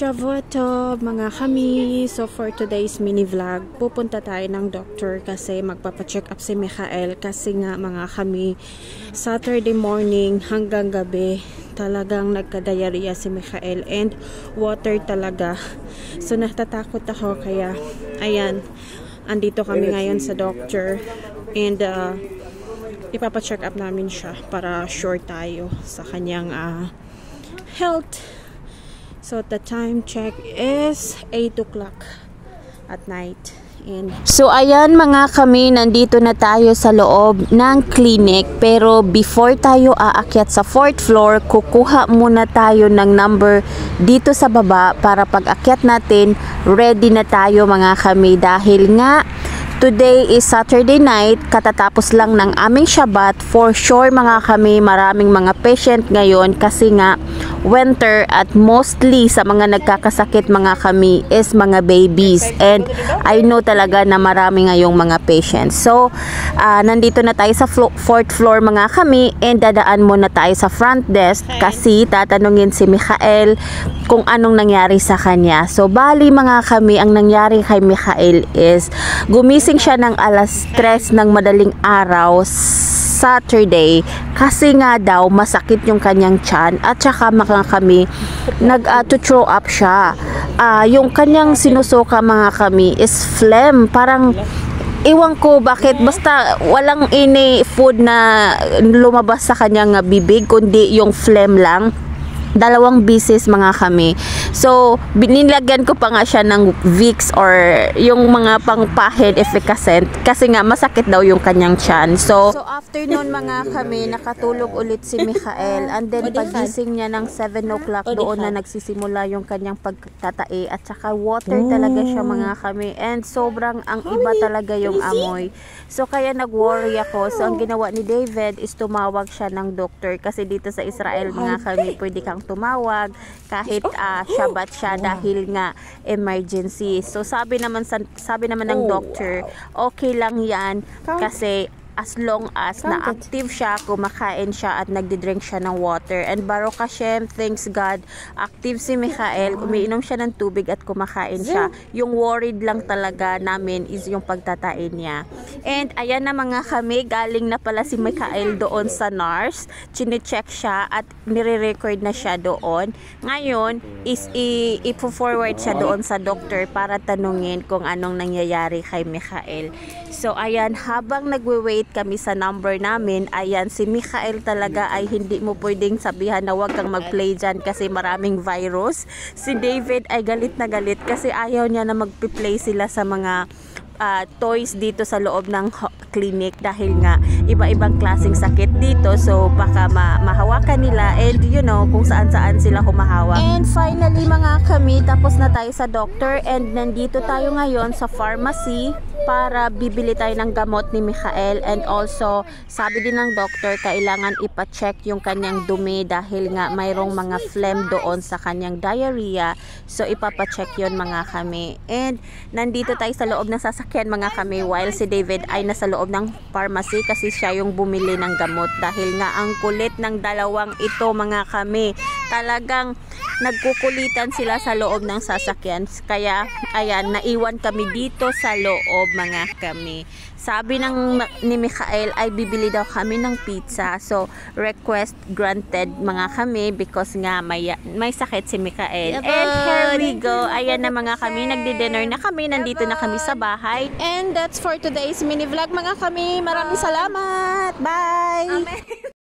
Shavuot mga kami. So for today's mini vlog, pupunta tayo ng doctor kasi magpapacheck up si Michael kasi nga mga kami Saturday morning hanggang gabi talagang nagka-diarrhea si Michael and water talaga. So natatakot ako kaya ayan, andito kami ngayon sa doctor and ipapacheck up namin siya para sure tayo sa kanyang health. So the time check is 8 o'clock at night. So ayan mga kami, nandito na tayo sa loob ng clinic, pero before tayo aakyat sa 4th floor, kukuha muna tayo ng number dito sa baba para pag akyat natin, ready na tayo mga kami dahil nga today is Saturday night, katatapos lang ng aming Shabbat. For sure mga kami, maraming mga patient ngayon kasi nga winter at mostly sa mga nagkakasakit mga kami is mga babies, and I know talaga na marami ngayong mga patients. So nandito na tayo sa 4th floor mga kami and dadaan muna tayo sa front desk kasi tatanungin si Michael kung anong nangyari sa kanya. So bali mga kami, ang nangyari kay Michael is gumising siya ng alas 3 ng madaling araw Saturday kasi nga daw masakit yung kanyang tiyan at saka mga kami nag-throw up siya. Yung kanyang sinusuka mga kami is phlegm, parang iwan ko bakit, basta walang any food na lumabas sa kanyang bibig kundi yung phlegm lang. 2 beses mga kami. So binilagyan ko pa nga siya ng Vicks or yung mga pangpahid efficacent kasi nga masakit daw yung kanyang tiyan. So afternoon mga kami, nakatulog ulit si Michael and then pagising niya ng 7 o'clock doon na nagsisimula yung kanyang pagtatae at saka water talaga siya mga kami, and sobrang ang iba talaga yung amoy. So kaya nag-worry ako. So ang ginawa ni David is tumawag siya ng doctor kasi dito sa Israel mga kami pwede kang tumawag kahit Shabbat siya dahil nga emergency. So sabi naman ng doctor, okay lang yan kasi as long as na-active siya, kumakain siya at nagdi-drink siya ng water. And Baruch Hashem, thanks God, active si Michael, umiinom siya ng tubig at kumakain siya. Yung worried lang talaga namin is yung pagtatain niya. And ayan na mga kami, galing na pala si Michael doon sa nurse, chine-check siya at nire-record na siya doon. Ngayon is i-forward siya doon sa doctor para tanungin kung anong nangyayari kay Michael. So ayan, habang nagwe-wait kami sa number namin, ayan, si Michael talaga ay hindi mo pwedeng sabihan na wag kang mag-play dyan kasi maraming virus. Si David ay galit na galit kasi ayaw niya na mag-play sila sa mga toys dito sa loob ng clinic dahil nga iba-ibang klaseng sakit dito, so baka mahawakan nila and you know kung saan-saan sila humahawak. And finally mga kami, tapos na tayo sa doctor and nandito tayo ngayon sa pharmacy para bibili tayo ng gamot ni Michael, and also sabi din ng doctor kailangan ipa-check yung kanyang dumi dahil nga mayroong mga phlegm doon sa kanyang diarrhea, so ipapa-check yun mga kami. And nandito tayo sa loob ng sasakyan mga kami while si David ay nasa loob ng pharmacy kasi siya yung bumili ng gamot dahil nga ang kulit ng dalawang ito mga kami, talagang nagkukulitan sila sa loob ng sasakyan. Kaya ayan, naiwan kami dito sa loob mga kami. Sabi ni Michael ay bibili daw kami ng pizza, so request granted mga kami because nga may sakit si Michael. And here we go, ayan na mga kami, nagdi-dinner na kami, nandito na kami sa bahay. And that's for today's mini vlog mga kami. Maraming salamat, bye. Amen.